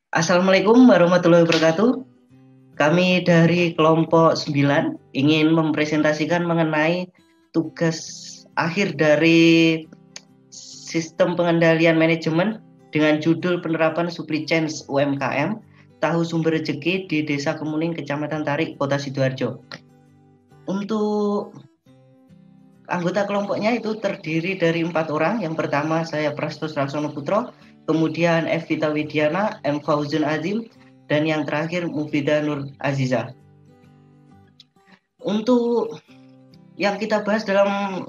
Assalamualaikum warahmatullahi wabarakatuh. Kami dari kelompok 9 ingin mempresentasikan mengenai tugas akhir dari sistem pengendalian manajemen dengan judul penerapan supply chain UMKM tahu sumber rezeki di Desa Kemuning, Kecamatan Tarik, Kota Sidoarjo. Untuk anggota kelompoknya itu terdiri dari 4 orang. Yang pertama saya Prastos Laksono Putro, kemudian Evita Widiana, M. Fauzun Azim, dan yang terakhir Mufidah Nur Aziza. Untuk yang kita bahas dalam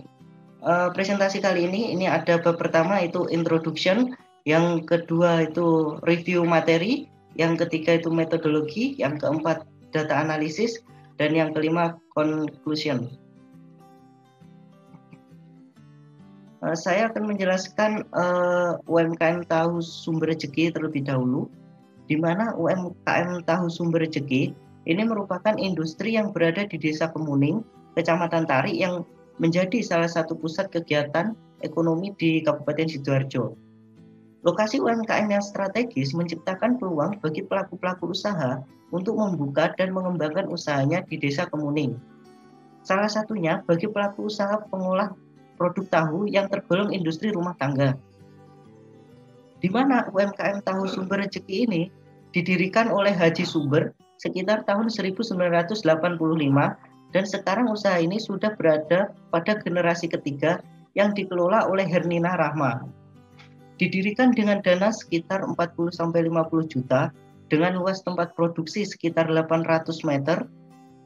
presentasi kali ini ada bab pertama itu introduction, yang kedua itu review materi, yang ketiga itu metodologi, yang keempat data analisis, dan yang kelima conclusion. Saya akan menjelaskan UMKM tahu sumber rezeki terlebih dahulu, di mana UMKM tahu sumber rezeki ini merupakan industri yang berada di Desa Kemuning, Kecamatan Tarik, yang menjadi salah satu pusat kegiatan ekonomi di Kabupaten Sidoarjo. Lokasi UMKM yang strategis menciptakan peluang bagi pelaku-pelaku usaha untuk membuka dan mengembangkan usahanya di Desa Kemuning. Salah satunya bagi pelaku usaha pengolah produk tahu yang tergolong industri rumah tangga, di mana UMKM tahu sumber rezeki ini didirikan oleh Haji Sumber sekitar tahun 1985, dan sekarang usaha ini sudah berada pada generasi ketiga yang dikelola oleh Hernina Rahma. Didirikan dengan dana sekitar 40-50 juta dengan luas tempat produksi sekitar 800 meter.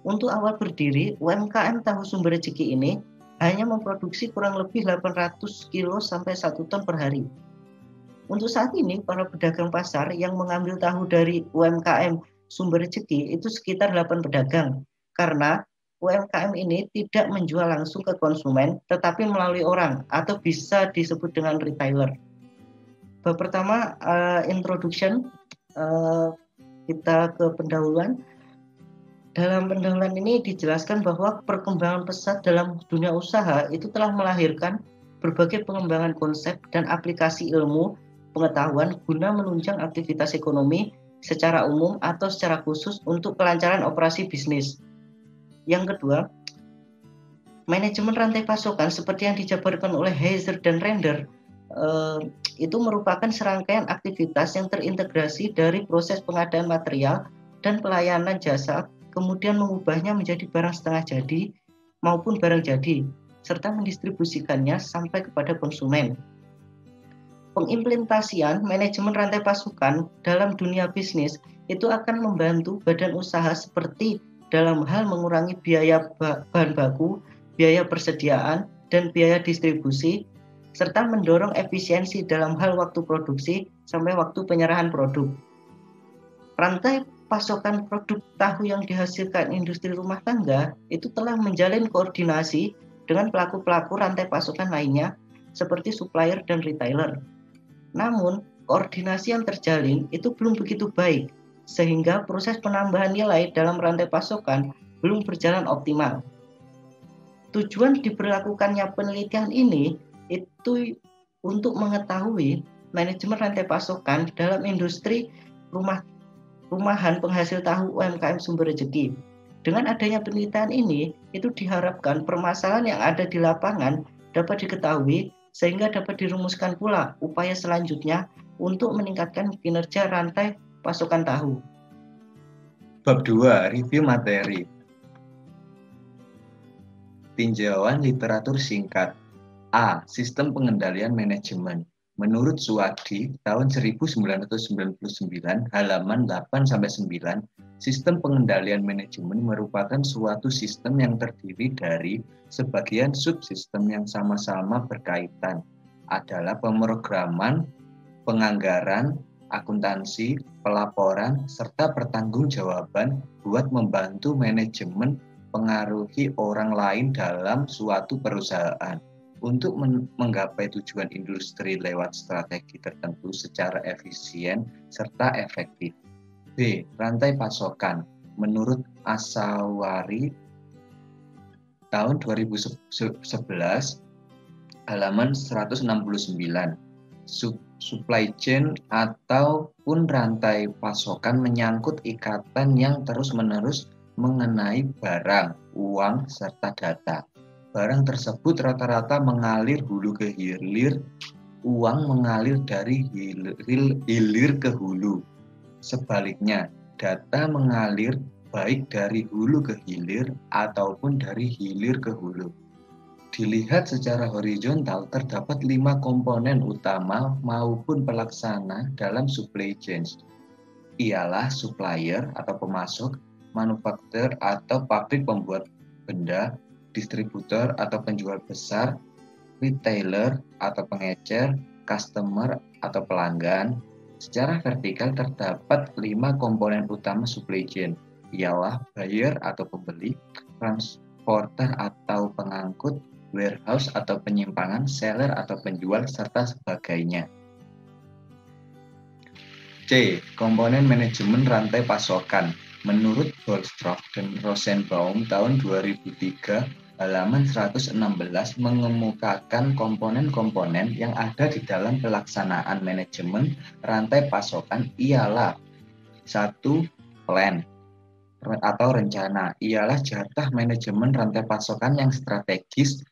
Untuk awal berdiri, UMKM tahu sumber rezeki ini hanya memproduksi kurang lebih 800 kilo sampai 1 ton per hari. Untuk saat ini, para pedagang pasar yang mengambil tahu dari UMKM sumber rezeki itu sekitar 8 pedagang, karena UMKM ini tidak menjual langsung ke konsumen, tetapi melalui orang atau bisa disebut dengan retailer. Bab pertama, introduction, kita ke pendahuluan. Dalam pendahuluan ini dijelaskan bahwa perkembangan pesat dalam dunia usaha itu telah melahirkan berbagai pengembangan konsep dan aplikasi ilmu pengetahuan guna menunjang aktivitas ekonomi secara umum atau secara khusus untuk kelancaran operasi bisnis. Yang kedua, manajemen rantai pasokan seperti yang dijabarkan oleh Heiser dan Render itu merupakan serangkaian aktivitas yang terintegrasi dari proses pengadaan material dan pelayanan jasa, kemudian mengubahnya menjadi barang setengah jadi maupun barang jadi, serta mendistribusikannya sampai kepada konsumen. Pengimplementasian manajemen rantai pasokan dalam dunia bisnis itu akan membantu badan usaha seperti dalam hal mengurangi biaya bahan baku, biaya persediaan, dan biaya distribusi, serta mendorong efisiensi dalam hal waktu produksi sampai waktu penyerahan produk. Rantai pasokan produk tahu yang dihasilkan industri rumah tangga itu telah menjalin koordinasi dengan pelaku-pelaku rantai pasokan lainnya seperti supplier dan retailer. Namun, koordinasi yang terjalin itu belum begitu baik, sehingga proses penambahan nilai dalam rantai pasokan belum berjalan optimal. Tujuan diberlakukannya penelitian ini itu untuk mengetahui manajemen rantai pasokan dalam industri rumahan penghasil tahu UMKM sumber rezeki. Dengan adanya penelitian ini, itu diharapkan permasalahan yang ada di lapangan dapat diketahui sehingga dapat dirumuskan pula upaya selanjutnya untuk meningkatkan kinerja rantai pasokan tahu. Bab 2, review materi. Tinjauan literatur singkat. A. Sistem pengendalian manajemen. Menurut Suwadi, tahun 1999, halaman 8-9, sistem pengendalian manajemen merupakan suatu sistem yang terdiri dari sebagian subsistem yang sama-sama berkaitan, adalah pemrograman, penganggaran, akuntansi, pelaporan, serta pertanggungjawaban buat membantu manajemen pengaruhi orang lain dalam suatu perusahaan untuk menggapai tujuan industri lewat strategi tertentu secara efisien serta efektif. B. Rantai pasokan. Menurut Asawari, tahun 2011, halaman 169, Supply chain ataupun rantai pasokan menyangkut ikatan yang terus-menerus mengenai barang, uang, serta data. Barang tersebut rata-rata mengalir hulu ke hilir, uang mengalir dari hilir ke hulu. Sebaliknya, data mengalir baik dari hulu ke hilir ataupun dari hilir ke hulu. Dilihat secara horizontal, terdapat 5 komponen utama maupun pelaksana dalam supply chain. Ialah supplier atau pemasok, manufaktur atau pabrik pembuat benda, distributor atau penjual besar, retailer atau pengecer, customer atau pelanggan. Secara vertikal terdapat 5 komponen utama supply chain, ialah buyer atau pembeli, transporter atau pengangkut, warehouse atau penyimpangan, seller atau penjual, serta sebagainya. C. Komponen manajemen rantai pasokan. Menurut Bollstorff dan Rosenbaum tahun 2003, halaman 116 mengemukakan komponen-komponen yang ada di dalam pelaksanaan manajemen rantai pasokan ialah 1. Plan atau rencana, ialah jatah manajemen rantai pasokan yang strategis.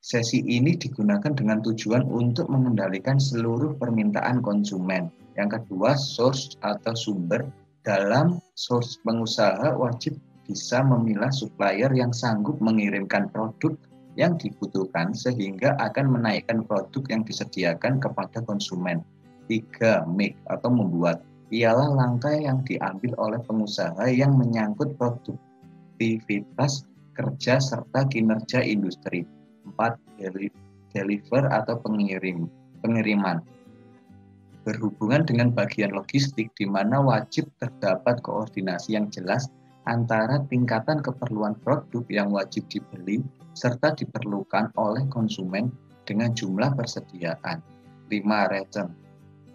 Sesi ini digunakan dengan tujuan untuk mengendalikan seluruh permintaan konsumen. Yang kedua, source atau sumber. Dalam source, pengusaha wajib bisa memilah supplier yang sanggup mengirimkan produk yang dibutuhkan sehingga akan menaikkan produk yang disediakan kepada konsumen. 3. Make atau membuat, ialah langkah yang diambil oleh pengusaha yang menyangkut produktivitas kerja serta kinerja industri. 4. Deliver atau pengiriman. Berhubungan dengan bagian logistik di mana wajib terdapat koordinasi yang jelas antara tingkatan keperluan produk yang wajib dibeli serta diperlukan oleh konsumen dengan jumlah persediaan. 5. Return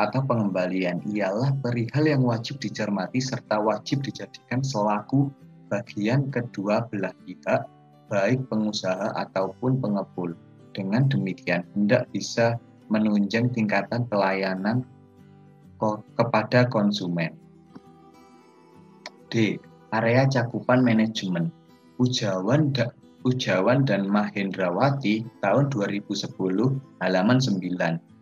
atau pengembalian, ialah perihal yang wajib dicermati serta wajib dijadikan selaku bagian kedua belah pihak, baik pengusaha ataupun pengepul. Dengan demikian, hendak bisa menunjang tingkatan pelayanan kepada konsumen. D. Area cakupan manajemen. Ujawan dan Mahendrawati tahun 2010 halaman 9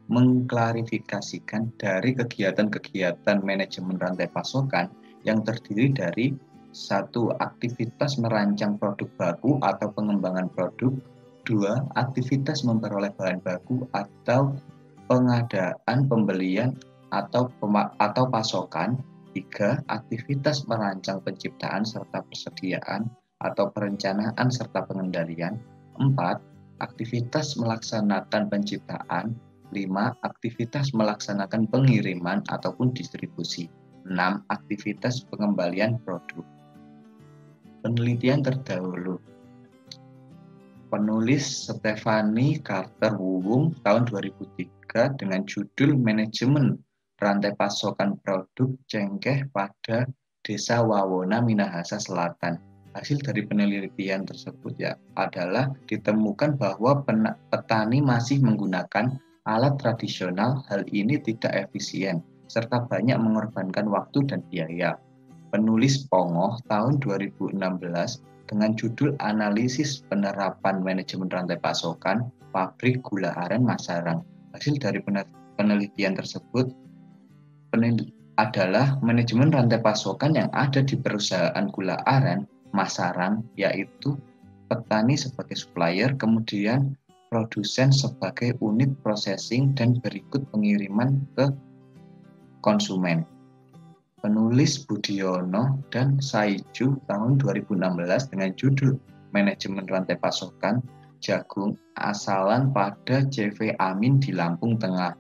mengklarifikasikan dari kegiatan-kegiatan manajemen rantai pasokan yang terdiri dari 1. Aktivitas merancang produk baku atau pengembangan produk. 2. Aktivitas memperoleh bahan baku atau pengadaan, pembelian, atau pasokan. 3. Aktivitas merancang penciptaan serta persediaan atau perencanaan serta pengendalian. 4. Aktivitas melaksanakan penciptaan. 5. Aktivitas melaksanakan pengiriman ataupun distribusi. 6. Aktivitas pengembalian produk. Penelitian terdahulu. Penulis Stephanie Carter-Wurm tahun 2003 dengan judul Manajemen Rantai Pasokan Produk Cengkeh pada Desa Wawona, Minahasa Selatan. Hasil dari penelitian tersebut adalah ditemukan bahwa petani masih menggunakan alat tradisional. Hal ini tidak efisien serta banyak mengorbankan waktu dan biaya. Penulis Pongoh tahun 2016 dengan judul Analisis Penerapan Manajemen Rantai Pasokan Pabrik Gula Aren Masarang. Hasil dari penelitian tersebut adalah manajemen rantai pasokan yang ada di perusahaan gula aren Masarang, yaitu petani sebagai supplier, kemudian produsen sebagai unit processing, dan berikut pengiriman ke konsumen. Penulis Budiono dan Saiju tahun 2016 dengan judul Manajemen Rantai Pasokan Jagung Asalan pada CV Amin di Lampung Tengah.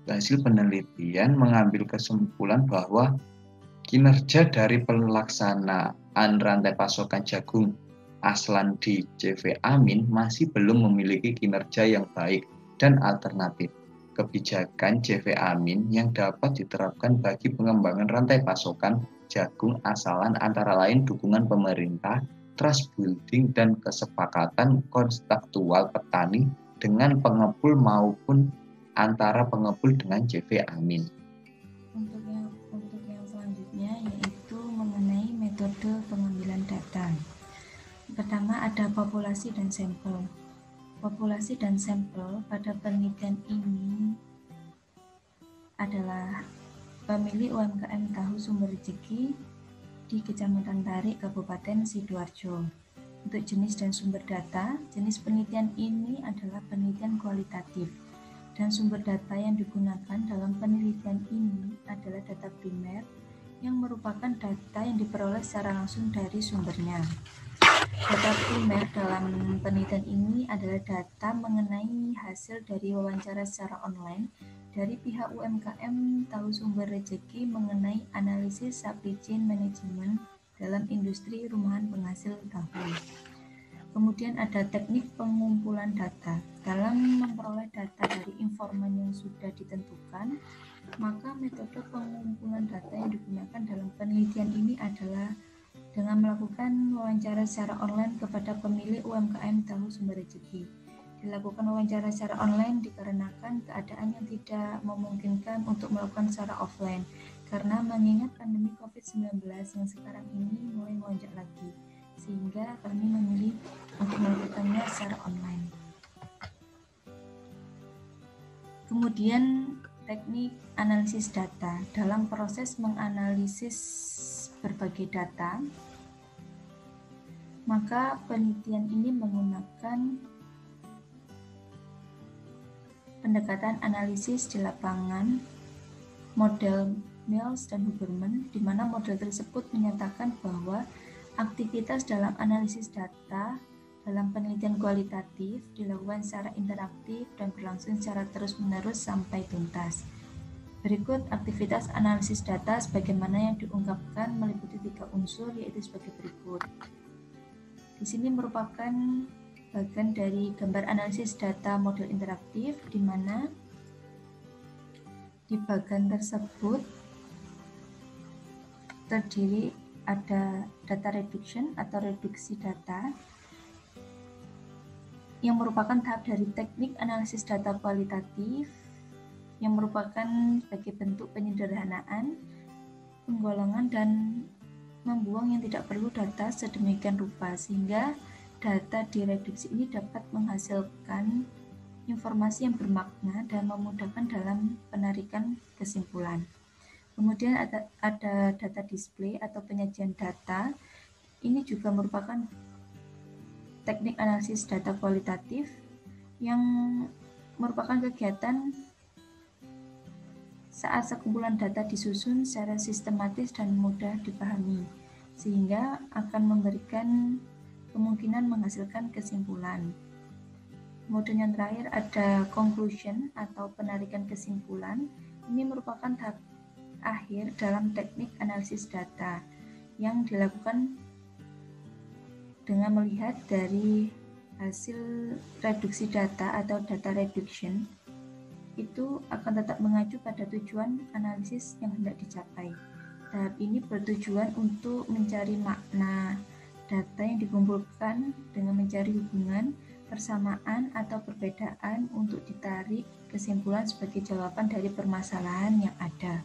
Hasil penelitian mengambil kesimpulan bahwa kinerja dari pelaksanaan rantai pasokan jagung Aslan di CV Amin masih belum memiliki kinerja yang baik dan alternatif. Kebijakan CV Amin yang dapat diterapkan bagi pengembangan rantai pasokan jagung asalan antara lain dukungan pemerintah, trust building, dan kesepakatan kontraktual petani dengan pengepul maupun antara pengepul dengan CV Amin. Untuk yang selanjutnya yaitu mengenai metode pengambilan data. Pertama ada populasi dan sampel. Populasi dan sampel pada penelitian ini adalah pemilik UMKM tahu sumber rezeki di Kecamatan Tarik, Kabupaten Sidoarjo. Untuk jenis dan sumber data, jenis penelitian ini adalah penelitian kualitatif. Dan sumber data yang digunakan dalam penelitian ini adalah data primer yang merupakan data yang diperoleh secara langsung dari sumbernya. Data primer dalam penelitian ini adalah data mengenai hasil dari wawancara secara online dari pihak UMKM tahu sumber rezeki mengenai analisis supply chain management dalam industri rumahan penghasil tahu. Kemudian ada teknik pengumpulan data. Dalam memperoleh data dari informan yang sudah ditentukan, maka metode pengumpulan data yang digunakan dalam penelitian ini adalah dengan melakukan wawancara secara online kepada pemilik UMKM tahu sumber rezeki. Dilakukan wawancara secara online dikarenakan keadaan yang tidak memungkinkan untuk melakukan secara offline, karena mengingat pandemi COVID-19 yang sekarang ini mulai melonjak lagi, sehingga kami memilih untuk melakukannya secara online. Kemudian teknik analisis data. Dalam proses menganalisis berbagai data, maka penelitian ini menggunakan pendekatan analisis di lapangan, model Mills dan Huberman, di mana model tersebut menyatakan bahwa aktivitas dalam analisis data dalam penelitian kualitatif dilakukan secara interaktif dan berlangsung secara terus-menerus sampai tuntas. Berikut aktivitas analisis data sebagaimana yang diungkapkan meliputi 3 unsur, yaitu sebagai berikut. Di sini merupakan bagian dari gambar analisis data model interaktif, di mana di bagian tersebut terdiri ada data reduction atau reduksi data yang merupakan tahap dari teknik analisis data kualitatif yang merupakan sebagai bentuk penyederhanaan, penggolongan, dan membuang yang tidak perlu data sedemikian rupa sehingga data direduksi ini dapat menghasilkan informasi yang bermakna dan memudahkan dalam penarikan kesimpulan. Kemudian ada data display atau penyajian data. Ini juga merupakan teknik analisis data kualitatif yang merupakan kegiatan saat sekumpulan data disusun secara sistematis dan mudah dipahami, sehingga akan memberikan kemungkinan menghasilkan kesimpulan. Kemudian yang terakhir ada conclusion atau penarikan kesimpulan. Ini merupakan tahap akhir dalam teknik analisis data yang dilakukan dengan melihat dari hasil reduksi data atau data reduction itu akan tetap mengacu pada tujuan analisis yang hendak dicapai. Tahap ini bertujuan untuk mencari makna data yang dikumpulkan dengan mencari hubungan, persamaan, atau perbedaan untuk ditarik kesimpulan sebagai jawaban dari permasalahan yang ada.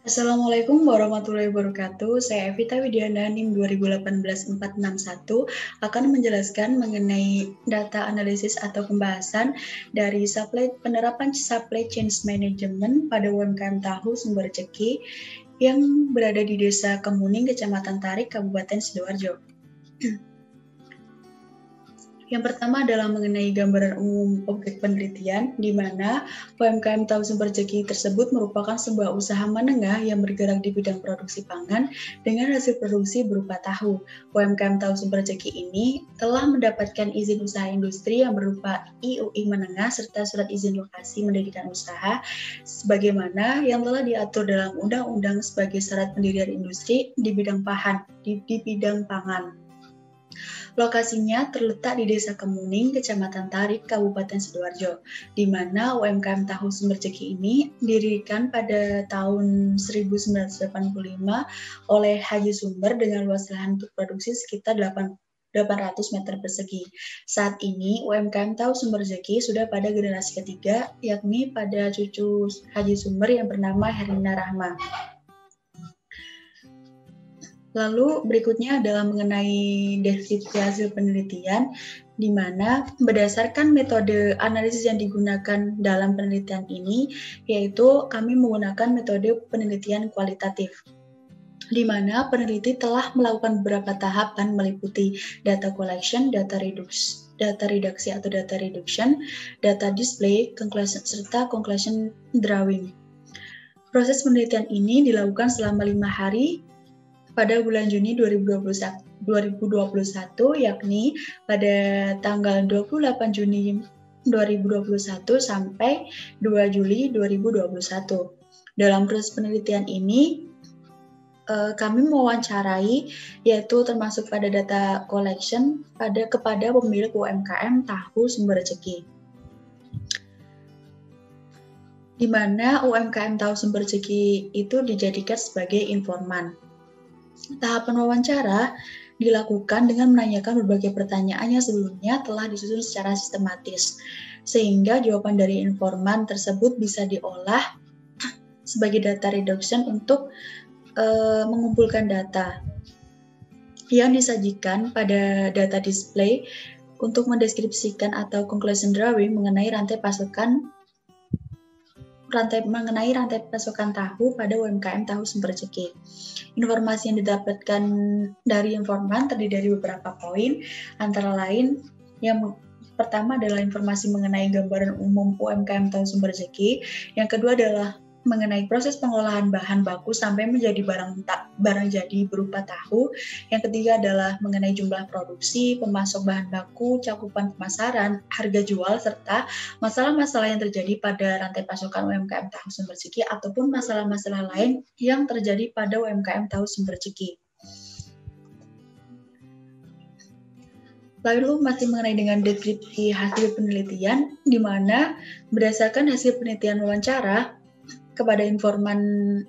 Assalamualaikum warahmatullahi wabarakatuh. Saya Evita Widiana NIM 2018-461 akan menjelaskan mengenai data analisis atau pembahasan dari penerapan supply chain management pada UMKM tahu sumber rezeki yang berada di Desa Kemuning, Kecamatan Tarik, Kabupaten Sidoarjo. Yang pertama adalah mengenai gambaran umum objek penelitian, di mana UMKM tahu sumber rezeki tersebut merupakan sebuah usaha menengah yang bergerak di bidang produksi pangan dengan hasil produksi berupa tahu. UMKM tahu sumber rezeki ini telah mendapatkan izin usaha industri yang berupa IUI menengah serta surat izin lokasi mendirikan usaha, sebagaimana yang telah diatur dalam Undang-Undang sebagai syarat pendirian industri di bidang pangan. Lokasinya terletak di Desa Kemuning, Kecamatan Tarik, Kabupaten Sidoarjo, di mana UMKM tahu sumber rezeki ini didirikan pada tahun 1985 oleh Haji Sumber dengan luas lahan untuk produksi sekitar 8 meter persegi. Saat ini UMKM Tahu Sumber Rezeki sudah pada generasi ketiga, yakni pada cucu Haji Sumber yang bernama Herlina Rahma. Lalu berikutnya adalah mengenai deskripsi hasil penelitian, di mana berdasarkan metode analisis yang digunakan dalam penelitian ini, yaitu kami menggunakan metode penelitian kualitatif, di mana peneliti telah melakukan beberapa tahapan meliputi data collection, data reduksi atau data reduction, data display, serta conclusion drawing. Proses penelitian ini dilakukan selama 5 hari pada bulan Juni 2021, yakni pada tanggal 28 Juni 2021 sampai 2 Juli 2021. Dalam proses penelitian ini, kami mewawancarai, yaitu termasuk pada data collection kepada pemilik UMKM Tahu Sumber Rezeki, di mana UMKM Tahu Sumber Rezeki itu dijadikan sebagai informan. Tahapan wawancara dilakukan dengan menanyakan berbagai pertanyaan yang sebelumnya telah disusun secara sistematis, sehingga jawaban dari informan tersebut bisa diolah sebagai data reduction untuk mengumpulkan data yang disajikan pada data display untuk mendeskripsikan atau conclusion drawing mengenai rantai pasokan tahu pada UMKM Tahu Sumber Rezeki. Informasi yang didapatkan dari informan terdiri dari beberapa poin, antara lain yang pertama adalah informasi mengenai gambaran umum UMKM Tahu Sumber Rezeki, yang kedua adalah mengenai proses pengolahan bahan baku sampai menjadi barang jadi berupa tahu. Yang ketiga adalah mengenai jumlah produksi, pemasok bahan baku, cakupan pemasaran, harga jual, serta masalah-masalah yang terjadi pada rantai pasokan UMKM Tahu Sumber Rezeki ataupun masalah-masalah lain yang terjadi pada UMKM Tahu Sumber Rezeki. Lalu masih mengenai dengan deskripsi hasil penelitian, di mana berdasarkan hasil penelitian wawancara kepada informan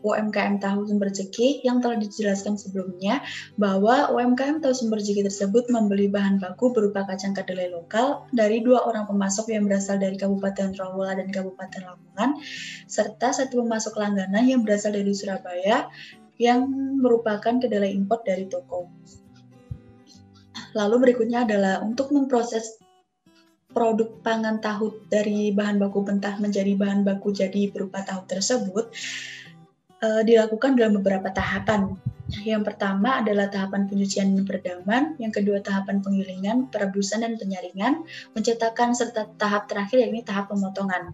UMKM Tahu Sumber Rezeki yang telah dijelaskan sebelumnya, bahwa UMKM Tahu Sumber Rezeki tersebut membeli bahan baku berupa kacang kedelai lokal dari 2 orang pemasok yang berasal dari Kabupaten Trawulan dan Kabupaten Lamongan, serta 1 pemasok langganan yang berasal dari Surabaya yang merupakan kedelai impor dari toko. Lalu berikutnya adalah untuk memproses produk pangan tahu dari bahan baku mentah menjadi bahan baku jadi berupa tahu tersebut dilakukan dalam beberapa tahapan. Yang pertama adalah tahapan pencucian dan peredaman, yang kedua tahapan penggilingan, perebusan dan penyaringan, pencetakan, serta tahap terakhir yakni tahap pemotongan.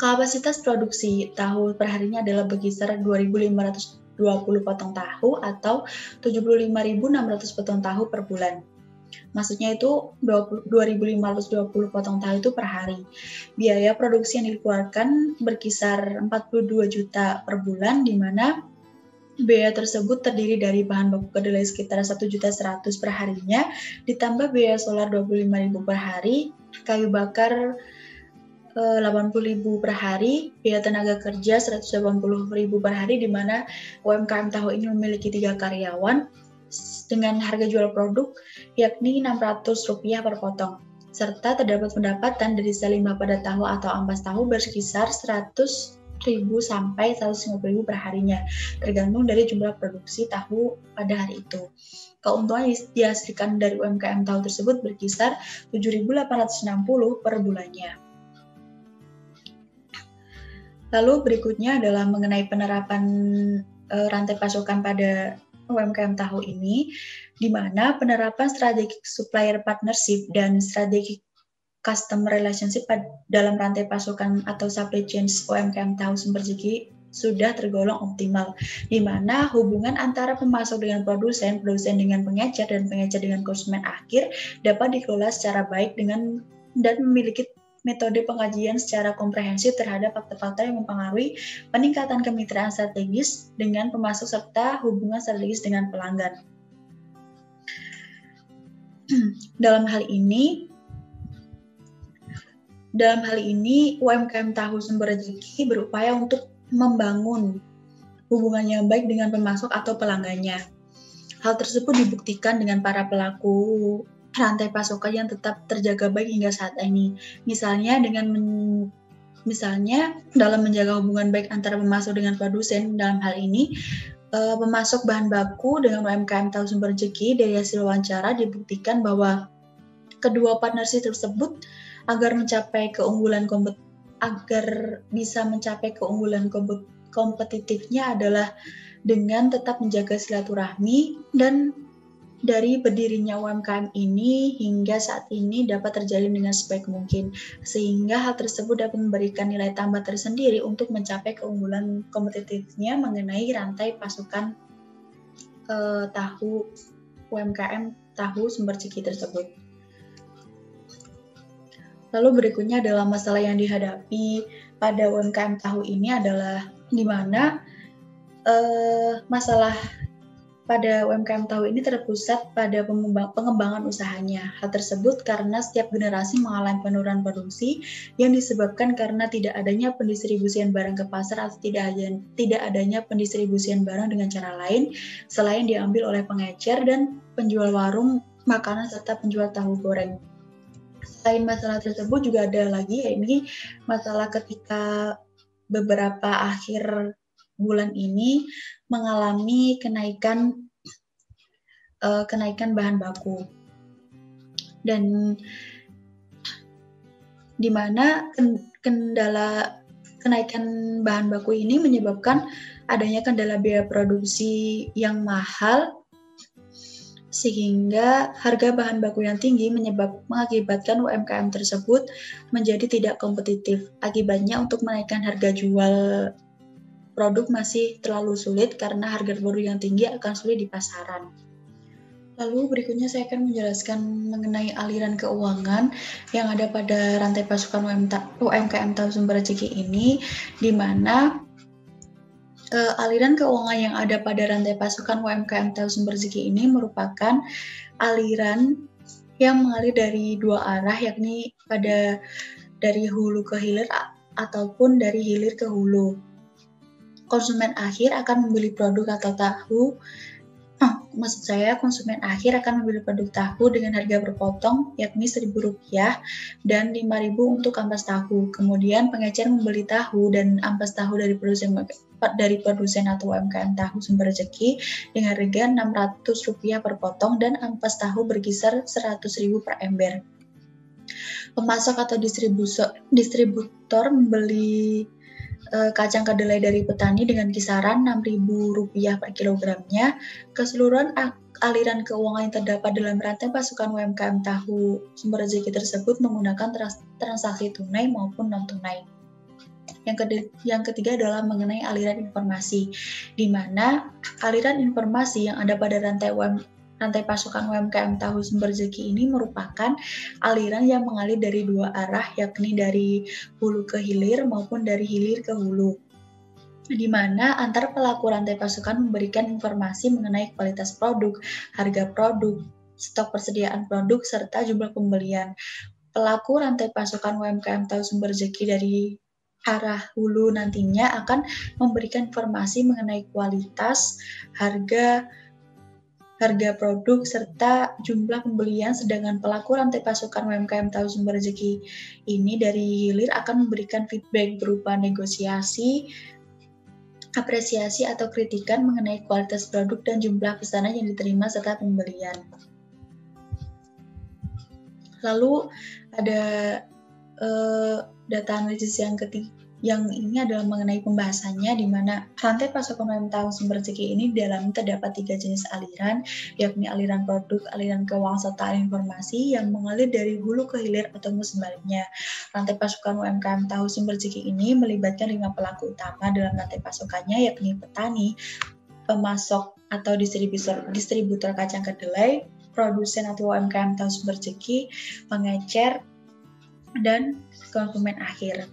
Kapasitas produksi tahu perharinya adalah berkisar 2.520 potong tahu atau 75.600 potong tahu per bulan. Maksudnya itu 2.520 potong tahu itu per hari. Biaya produksi yang dikeluarkan berkisar 42 juta per bulan, di mana biaya tersebut terdiri dari bahan baku kedelai sekitar 1.100.000 per harinya, ditambah biaya solar 25.000 per hari, kayu bakar 80.000 per hari, biaya tenaga kerja 180.000 per hari, di mana UMKM Tahu ini memiliki 3 karyawan dengan harga jual produk yakni Rp600 per potong, serta terdapat pendapatan dari sel limbah pada tahu atau ampas tahu berkisar 100.000 sampai 150.000 per harinya, tergantung dari jumlah produksi tahu pada hari itu. Keuntungan yang dihasilkan dari UMKM Tahu tersebut berkisar 7.860 per bulannya. Lalu berikutnya adalah mengenai penerapan rantai pasokan pada UMKM Tahu ini, di mana penerapan strategic supplier partnership dan strategic customer relationship dalam rantai pasokan atau supply chain UMKM Tahu Sumber Rezeki sudah tergolong optimal, di mana hubungan antara pemasok dengan produsen, produsen dengan pengecer, dan pengecer dengan konsumen akhir dapat dikelola secara baik dan memiliki metode pengajian secara komprehensif terhadap faktor-faktor yang mempengaruhi peningkatan kemitraan strategis dengan pemasok serta hubungan strategis dengan pelanggan. Dalam hal ini UMKM Tahu Sumber Rezeki berupaya untuk membangun hubungan yang baik dengan pemasok atau pelanggannya. Hal tersebut dibuktikan dengan para pelaku rantai pasokan yang tetap terjaga baik hingga saat ini. Misalnya dalam menjaga hubungan baik antara pemasok dengan produsen. Dalam hal ini, pemasok bahan baku dengan UMKM Tahu Sumber Rezeki, dari hasil wawancara dibuktikan bahwa kedua partnership tersebut agar bisa mencapai keunggulan kompetitifnya adalah dengan tetap menjaga silaturahmi, dan dari berdirinya UMKM ini hingga saat ini dapat terjalin dengan sebaik mungkin, sehingga hal tersebut dapat memberikan nilai tambah tersendiri untuk mencapai keunggulan kompetitifnya mengenai rantai pasokan tahu UMKM Tahu Sumber Rezeki tersebut. Lalu berikutnya adalah masalah yang dihadapi pada UMKM tahu ini adalah di mana masalah pada UMKM tahu ini terpusat pada pengembangan usahanya. Hal tersebut karena setiap generasi mengalami penurunan produksi yang disebabkan karena tidak adanya pendistribusian barang ke pasar atau tidak adanya pendistribusian barang dengan cara lain selain diambil oleh pengecer dan penjual warung makanan serta penjual tahu goreng. Selain masalah tersebut juga ada lagi, yaitu masalah ketika beberapa akhir bulan ini mengalami kenaikan bahan baku, dan di mana kendala kenaikan bahan baku ini menyebabkan adanya kendala biaya produksi yang mahal, sehingga harga bahan baku yang tinggi mengakibatkan UMKM tersebut menjadi tidak kompetitif. Akibatnya untuk menaikkan harga jual produk masih terlalu sulit karena harga produk yang tinggi akan sulit di pasaran. Lalu berikutnya saya akan menjelaskan mengenai aliran keuangan yang ada pada rantai pasokan UMKM Tahu Sumber Rezeki ini, di mana aliran keuangan yang ada pada rantai pasokan UMKM Tahu Sumber Rezeki ini merupakan aliran yang mengalir dari dua arah, yakni dari hulu ke hilir ataupun dari hilir ke hulu. Konsumen akhir akan membeli produk atau tahu, konsumen akhir akan membeli produk tahu dengan harga berpotong, yakni Rp1.000 dan Rp5.000 untuk ampas tahu. Kemudian pengecer membeli tahu dan ampas tahu dari produsen atau UMKM Tahu Sumber Rezeki dengan harga Rp600 per potong dan ampas tahu berkisar Rp100.000 per ember. Pemasok atau distributor membeli kacang kedelai dari petani dengan kisaran Rp6.000 per kilogramnya. Keseluruhan aliran keuangan yang terdapat dalam rantai pasokan UMKM Tahu Sumber Rezeki tersebut menggunakan transaksi tunai maupun non-tunai. Yang ketiga adalah mengenai aliran informasi, di mana aliran informasi yang ada pada rantai pasokan UMKM Tahu Sumber Rezeki ini merupakan aliran yang mengalir dari dua arah, yakni dari hulu ke hilir maupun dari hilir ke hulu, di mana antar pelaku rantai pasokan memberikan informasi mengenai kualitas produk, harga produk, stok persediaan produk, serta jumlah pembelian. Pelaku rantai pasokan UMKM Tahu Sumber Rezeki dari arah hulu nantinya akan memberikan informasi mengenai kualitas, harga produk, serta jumlah pembelian, sedangkan pelaku rantai pasokan UMKM Tahu Sumber Rezeki ini dari hilir akan memberikan feedback berupa negosiasi, apresiasi atau kritikan mengenai kualitas produk dan jumlah pesanan yang diterima serta pembelian. Lalu ada data analisis yang ini adalah mengenai pembahasannya, di mana rantai pasokan UMKM Tahu Sumber Rezeki ini di dalamnya terdapat 3 jenis aliran, yakni aliran produk, aliran keuangan, serta aliran informasi yang mengalir dari hulu ke hilir atau sebaliknya. Rantai pasokan UMKM Tahu Sumber Rezeki ini melibatkan 5 pelaku utama dalam rantai pasokannya, yakni petani, pemasok atau distributor kacang kedelai, produsen atau UMKM Tahu Sumber Rezeki, pengecer, dan konsumen akhir,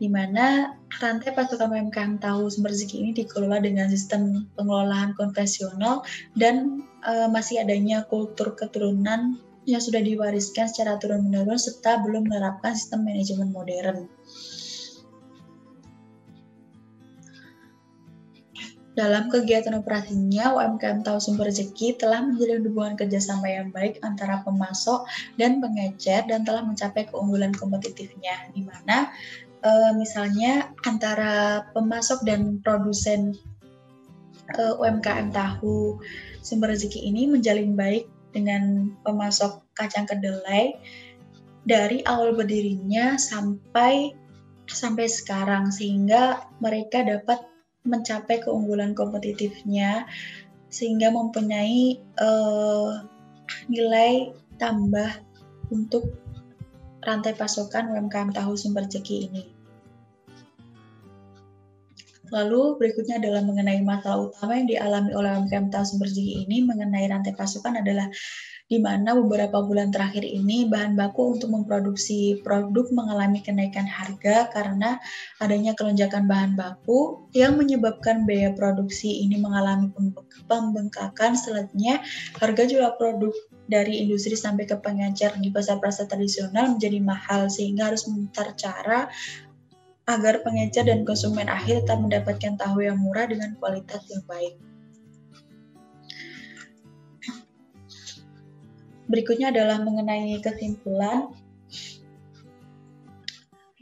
di mana rantai pasokan UMKM Tahu Sumber Rezeki ini dikelola dengan sistem pengelolaan konvensional dan masih adanya kultur keturunan yang sudah diwariskan secara turun-menurun serta belum menerapkan sistem manajemen modern. Dalam kegiatan operasinya, UMKM Tahu Sumber Rezeki telah menjalin hubungan kerjasama yang baik antara pemasok dan pengecer dan telah mencapai keunggulan kompetitifnya, di mana misalnya antara pemasok dan produsen UMKM Tahu Sumber Rezeki ini menjalin baik dengan pemasok kacang kedelai dari awal berdirinya sampai sekarang, sehingga mereka dapat mencapai keunggulan kompetitifnya sehingga mempunyai nilai tambah untuk rantai pasokan UMKM Tahu Sumber Rezeki ini. Lalu berikutnya adalah mengenai masalah utama yang dialami oleh UMKM Tahu Sumber Rezeki ini mengenai rantai pasokan adalah di mana beberapa bulan terakhir ini bahan baku untuk memproduksi produk mengalami kenaikan harga karena adanya kelonjakan bahan baku yang menyebabkan biaya produksi ini mengalami pembengkakan. Selanjutnya, harga jual produk dari industri sampai ke pengecer di pasar-pasar tradisional menjadi mahal, sehingga harus memutar cara agar pengecer dan konsumen akhir tetap mendapatkan tahu yang murah dengan kualitas yang baik. Berikutnya adalah mengenai kesimpulan.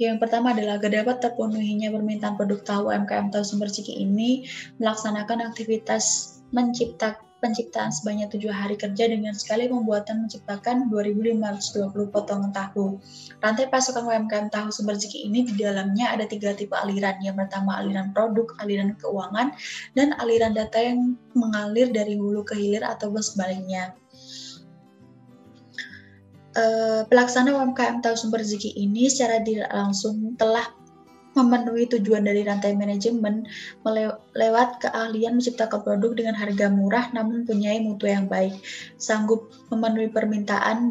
Yang pertama adalah agar dapat terpenuhinya permintaan produk tahu UMKM Tahu Sumber Rezeki ini melaksanakan aktivitas penciptaan sebanyak 7 hari kerja dengan sekali pembuatan menciptakan 2.520 potongan tahu. Rantai pasokan UMKM Tahu Sumber Rezeki ini di dalamnya ada 3 tipe aliran. Yang pertama aliran produk, aliran keuangan, dan aliran data yang mengalir dari hulu ke hilir ataupun sebaliknya. Pelaksana UMKM Tahu Sumber Rezeki ini secara tidak langsung telah memenuhi tujuan dari rantai manajemen lewat keahlian menciptakan produk dengan harga murah namun mempunyai mutu yang baik, sanggup memenuhi permintaan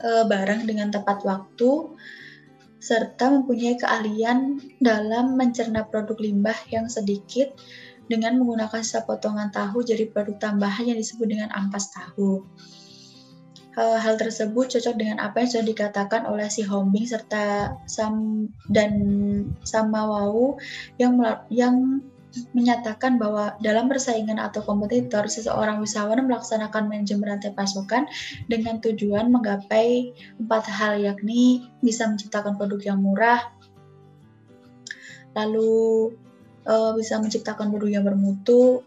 barang dengan tepat waktu, serta mempunyai keahlian dalam mencerna produk limbah yang sedikit dengan menggunakan sisa potongan tahu jadi produk tambahan yang disebut dengan ampas tahu. Hal tersebut cocok dengan apa yang sudah dikatakan oleh si Hombing serta Samawau yang menyatakan bahwa dalam persaingan atau kompetitor, seseorang usahawan melaksanakan manajemen rantai pasokan dengan tujuan menggapai 4 hal, yakni bisa menciptakan produk yang murah, lalu bisa menciptakan produk yang bermutu,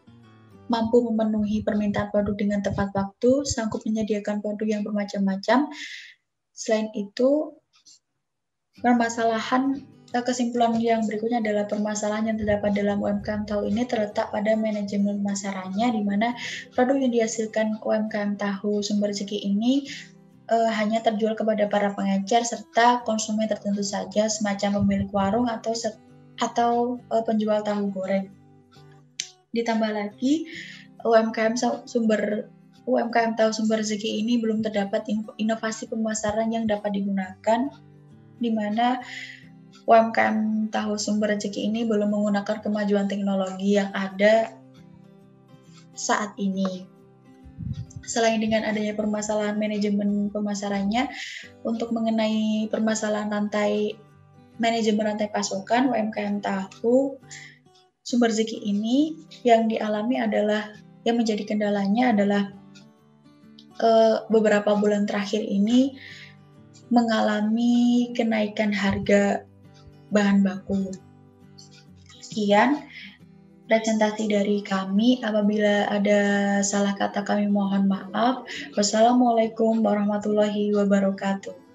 mampu memenuhi permintaan produk dengan tepat waktu, sanggup menyediakan produk yang bermacam-macam. Selain itu, kesimpulan yang berikutnya adalah permasalahan yang terdapat dalam UMKM Tahu ini terletak pada manajemen pemasarannya, di mana produk yang dihasilkan UMKM Tahu Sumber Rezeki ini hanya terjual kepada para pengecer serta konsumen tertentu saja, semacam pemilik warung atau penjual tahu goreng. Ditambah lagi, UMKM Tahu Sumber Rezeki ini belum terdapat inovasi pemasaran yang dapat digunakan, di mana UMKM Tahu Sumber Rezeki ini belum menggunakan kemajuan teknologi yang ada saat ini. Selain dengan adanya permasalahan manajemen pemasarannya, untuk mengenai permasalahan manajemen rantai pasokan UMKM Tahu Sumber Rezeki ini yang menjadi kendalanya adalah beberapa bulan terakhir ini mengalami kenaikan harga bahan baku. Sekian presentasi dari kami. Apabila ada salah kata kami mohon maaf. Wassalamualaikum warahmatullahi wabarakatuh.